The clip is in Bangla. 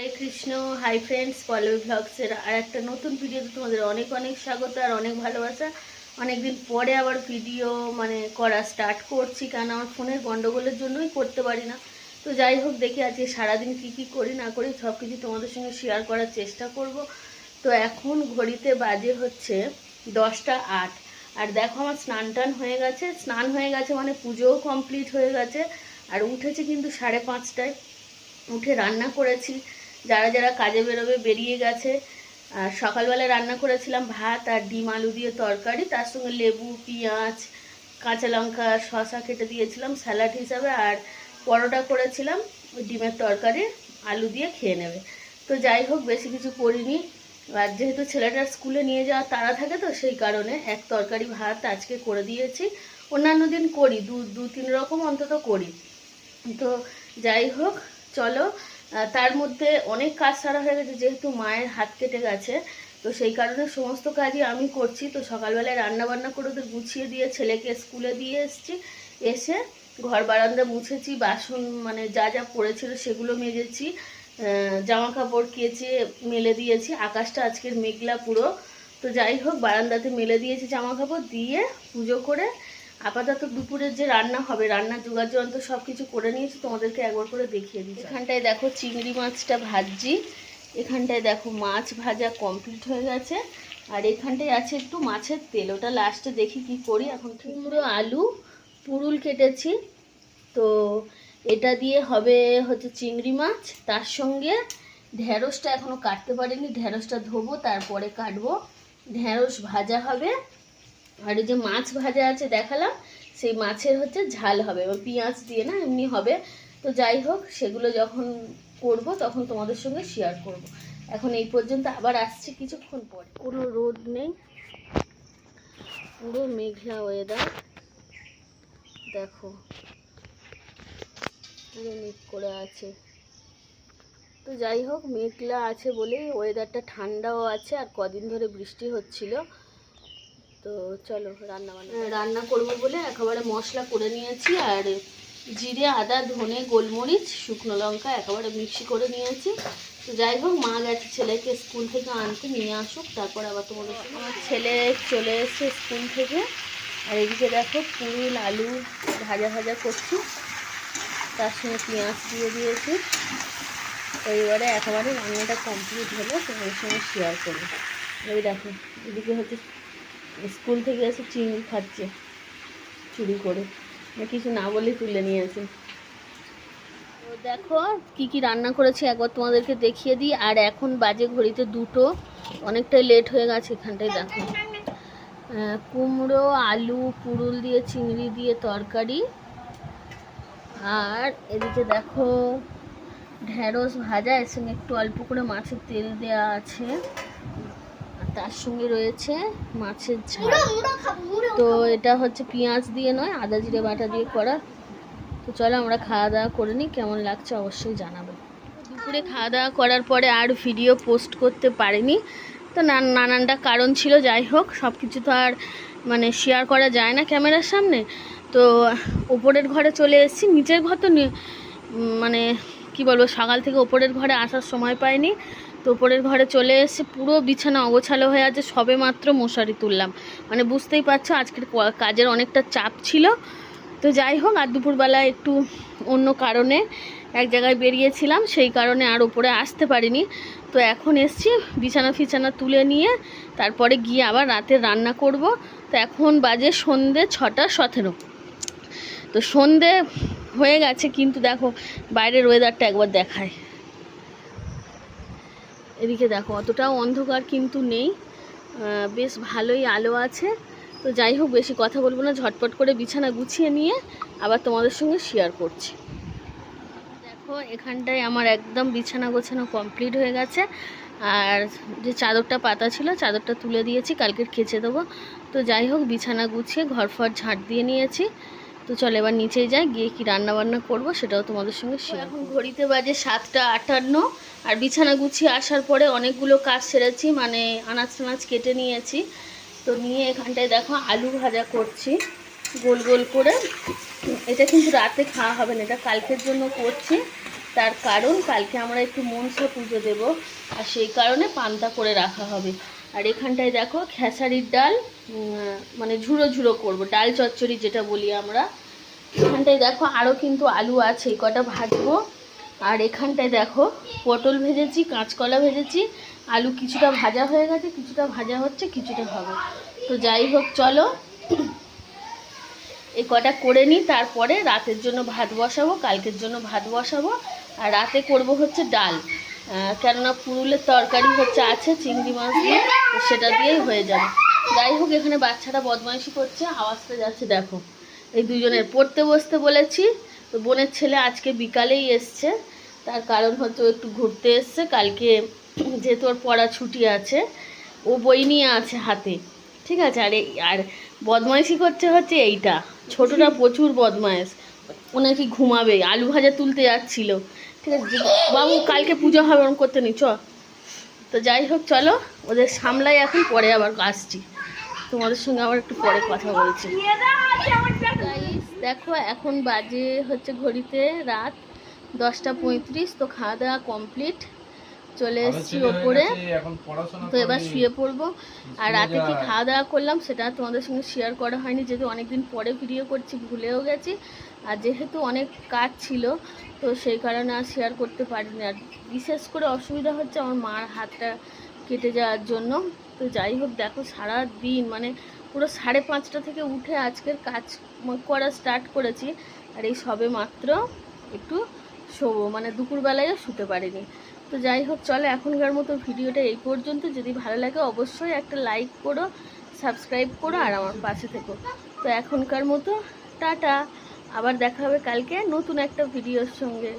হরে কৃষ্ণ। হাই ফ্রেন্ডস, পল্লবী ব্লগসের আর একটা নতুন ভিডিওতে তোমাদের অনেক অনেক স্বাগত আর অনেক ভালোবাসা। অনেকদিন পরে আবার ভিডিও করা স্টার্ট করছি, কারণ আমার ফোনের গন্ডগোলের জন্যই করতে পারি না। তো যাই হোক, দেখি আজকে সারাদিন কী করি না করি সব কিছু তোমাদের সঙ্গে শেয়ার করার চেষ্টা করব। তো এখন ঘড়িতে বাজে হচ্ছে 10টা 8। আর দেখো আমার স্নান হয়ে গেছে মানে পুজোও কমপ্লিট হয়ে গেছে। আর উঠেছে কিন্তু 5:30টায়। উঠে রান্না করেছি, যারা যারা কাজে বেরোবে বেরিয়ে গেছে। আর সকালবেলা রান্না করেছিলাম ভাত আর ডিম আলু দিয়ে তরকারি, তার সঙ্গে লেবু, পেঁয়াজ, কাঁচা লঙ্কা, শসা কেটে দিয়েছিলাম স্যালাড হিসাবে। আর পরোটা করেছিলাম ওই ডিমের তরকারি, আলু দিয়ে খেয়ে নেবে। তো যাই হোক, বেশি কিছু করিনি। আর যেহেতু ছেলেটার স্কুলে নিয়ে যাওয়ার তাড়া থাকে, তো সেই কারণে এক তরকারি ভাত আজকে করে দিয়েছি। অন্যান্য দিন করি, দু তিন রকম অন্তত করি। তো যাই হোক, চলো। তার মধ্যে অনেক কাজ সারা হয়ে গেছে, যেহেতু মায়ের হাত কেটে গেছে, তো সেই কারণে সমস্ত কাজই আমি করছি। তো সকালবেলায় রান্নাবান্না করে ওদের গুছিয়ে দিয়ে ছেলেকে স্কুলে দিয়ে এসেছি। এসে ঘর বারান্দা মুছেছি, বাসন যা যা পড়েছিল সেগুলো মেজেছি, জামা কাপড় কেচে মেলে দিয়েছি। আকাশটা আজকের মেঘলা পুরো। তো যাই হোক, বারান্দাতে মেলে দিয়েছি জামা কাপড় দিয়ে পুজো করে আপাতত দুপুরের যে রান্না হবে, রান্নার জোগাড় যন্ত্র সব কিছু করে নিয়েছি, তোমাদেরকে একবার করে দেখিয়ে দিচ্ছি। এখানটায় দেখো চিংড়ি মাছটা ভাজছি, এখানটায় দেখো মাছ ভাজা কমপ্লিট হয়ে গেছে, আর এখানটায় আছে একটু মাছের তেল, ওটা লাস্টে দেখি কি করি। এখন কুমড়ো আলু পুরুল কেটেছি, তো এটা দিয়ে হবে হচ্ছে চিংড়ি মাছ। তার সঙ্গে ঢেঁড়সটা এখনও কাটতে পারিনি, ঢেঁড়সটা ধোবো তারপরে কাটবো। ঢেঁড়স ভাজা হবে, আর এই যে মাছ ভাজা আছে দেখালাম, সেই মাছের হচ্ছে ঝাল হবে, পেঁয়াজ দিয়ে না, এমনি হবে। তো যাই হোক, সেগুলো যখন করব তখন তোমাদের সঙ্গে শেয়ার করব। এখন এই পর্যন্ত, আবার আসছি কিছুক্ষণ পরে। কোনো রোদ নেই, পুরো মেঘলা ওয়েদার, দেখো পুরো মেঘ করে আছে। তো যাই হোক, মেঘলা আছে বলে ওয়েদারটা ঠান্ডাও আছে, আর কদিন ধরে বৃষ্টি হচ্ছিল। তো চলো রান্না করবো বলে একেবারে মশলা করে নিয়েছি, আর জিরে, আদা, ধনে, গোলমরিচ, শুকনো লঙ্কা একেবারে মিক্সি করে নিয়েছি। তো যাই হোক, মা গেছে ছেলেকে স্কুল থেকে আনতে, নিয়ে আসুক, তারপর আবার তোমাদের আমার ছেলে চলে এসছে স্কুল থেকে। আর এদিকে দেখো পুরুল আলু ভাজা ভাজা করছি, তার সঙ্গে পেঁয়াজ দিয়ে দিয়েছি। তো এবারে একেবারে রান্নাটা কমপ্লিট হলে তোমাদের সঙ্গে শেয়ার করবো। এই দেখো, এদিকে হচ্ছে স্কুল থেকে এসে চিংড়ি খাচ্ছে চুরি করে, কিছু না বলে তুলে নিয়েছে। তো দেখো কি কি রান্না করেছি একবার তোমাদেরকে দেখিয়ে দিই। আর এখন বাজে ঘড়িতে 2টো, অনেকটাই লেট হয়ে গেছে। এখানটায় দেখো কুমড়ো আলু পুরুল দিয়ে চিংড়ি দিয়ে তরকারি, আর এদিকে দেখো ঢেঁড়স ভাজা, এর সঙ্গে একটু অল্প করে মাছের তেল দেওয়া আছে, তার সঙ্গে রয়েছে মাছের ঝাল। তো এটা হচ্ছে পেঁয়াজ দিয়ে নয়, আদা জিরে বাটা দিয়ে করা। তো চলো আমরা খাওয়া দাওয়া করে নিই, কেমন লাগছে অবশ্যই জানাবো। দুপুরে খাওয়া দাওয়া করার পরে আর ভিডিও পোস্ট করতে পারিনি, তো নানানটা কারণ ছিল। যাই হোক, সব কিছু তো আর শেয়ার করা যায় না ক্যামেরার সামনে। তো ওপরের ঘরে চলে এসেছি, নিচের ঘর তো কি বলবো, সকাল থেকে ওপরের ঘরে আসার সময় পাইনি। তো ওপরের ঘরে চলে এসে পুরো বিছানা অগোছালো হয়ে আছে, সবে মাত্র মশারি তুললাম। বুঝতেই পারছো আজকের কাজের অনেকটা চাপ ছিল। তো যাই হোক, আর দুপুরবেলা একটু অন্য কারণে এক জায়গায় বেরিয়েছিলাম, সেই কারণে আর ওপরে আসতে পারিনি। তো এখন এসছি, বিছানা তুলে নিয়ে তারপরে গিয়ে আবার রাতে রান্না করব। তো এখন বাজে সন্ধে 6:17। তো সন্ধে হয়ে গেছে, কিন্তু দেখো বাইরের ওয়েদারটা একবার দেখায়। এদিকে দেখো অতটাও অন্ধকার কিন্তু নেই, বেশ ভালোই আলো আছে। তো যাই হোক, বেশি কথা বলবো না, ঝটপট করে বিছানা গুছিয়ে নিয়ে আবার তোমাদের সঙ্গে শেয়ার করছি। দেখো এখানটায় আমার একদম বিছানা গোছানো কমপ্লিট হয়ে গেছে, আর যে চাদরটা পাতা ছিল চাদরটা তুলে দিয়েছি, কালকে কেচে দেবো। তো যাই হোক, বিছানা গুছিয়ে ঘরফর ঝাঁট দিয়ে নিয়েছি। তো চলো এবার নিচেই যাই, গিয়ে কি রান্না বান্না করবো সেটাও তোমাদের সঙ্গে শেয়ার। এখন ঘড়িতে বাজে 7:58, আর বিছানা গুছিয়ে আসার পরে অনেকগুলো কাজ সেরেছি, আনাজ টানাজ কেটে নিয়েছি। তো নিয়ে এখানটায় দেখো আলু ভাজা করছি গোল গোল করে। এটা কিন্তু রাতে খাওয়া হবে না, এটা কালকের জন্য করছি। তার কারণ কালকে আমরা একটু মনসা পুজো দেব, আর সেই কারণে পান্তা করে রাখা হবে। আর এখানটায় দেখো খেসারির ডাল, মানে ঝুড়ো ঝুড়ো করবো, ডাল চচ্চড়ি যেটা বলি আমরা। এখানটায় দেখো আরও কিন্তু আলু আছে, এই কটা ভাজবো। আর এখানটায় দেখো পটল ভেজেছি, কাঁচকলা ভেজেছি, আলু কিছুটা ভাজা হয়ে গেছে, কিছুটা ভাজা হচ্ছে, কিছুটা হবে। তো যাই হোক চলো এই কটা করে নিই, তারপরে রাতের জন্য ভাত বসাবো, কালকের জন্য ভাত বসাবো। আর রাতে করব হচ্ছে ডাল, কেননা পুরুলের তরকারি হচ্ছে আছে চিংড়ি মাছ দিয়ে, তো সেটা দিয়েই হয়ে যাবে। যাই হোক এখানে বাচ্চাটা বদমাইশি করছে, আওয়াজটা যাচ্ছে দেখো। এই দুজনের পড়তে বসতে বলেছি, তো বোনের ছেলে আজকে বিকালেই এসছে, তার কারণ হচ্ছে ও একটু ঘুরতে এসছে। কালকে যেহেতু ওর পড়া ছুটি আছে, ও বই নিয়ে আছে হাতে, ঠিক আছে। আর বদমাইশি করছে হচ্ছে এইটা, ছোটটা প্রচুর বদমাইশ, ও নাকি ঘুমাবে, আলু ভাজা তুলতে যাচ্ছিল, ঠিক আছে। বাবু কালকে পুজো হবে ওরকম করতে নি চ। তো যাই হোক চলো ওদের সামলাই, এখন পরে আবার আসছি, তোমাদের সঙ্গে আবার একটু পরে কথা বলছি। দেখো এখন বাজে হচ্ছে ঘড়িতে রাত 10:35, তো খাওয়া দাওয়া কমপ্লিট, চলে এসেছি ওপরে। তো এবার শুয়ে পড়বো। আর রাতে কি খাওয়া দাওয়া করলাম সেটা তোমাদের সঙ্গে শেয়ার করা হয়নি, যেহেতু অনেকদিন পরে ভিডিও করছি, ভুলেও গেছি। আর যেহেতু অনেক কাজ ছিল, তো সেই কারণে আর শেয়ার করতে পারিনি। আর বিশেষ করে অসুবিধা হচ্ছে আমার মার হাতটা কেটে যাওয়ার জন্য। তো যাই হোক দেখো সারা দিন মানে পুরো 5:30টা থেকে উঠে আজকের কাজ করা স্টার্ট করেছি। আর এই সবে মাত্র একটু শোবো, মানে দুপুরবেলায়ও শুতে পারিনি। তো যাই হোক চলো এখনকার মতো ভিডিওটা এই পর্যন্ত। যদি ভালো লাগে অবশ্যই একটা লাইক করো, সাবস্ক্রাইব করো, আর আমার পাশে থেকো। তো এখনকার মতো টাটা, আবার দেখা হবে কালকে নতুন একটা ভিডিওর সঙ্গে।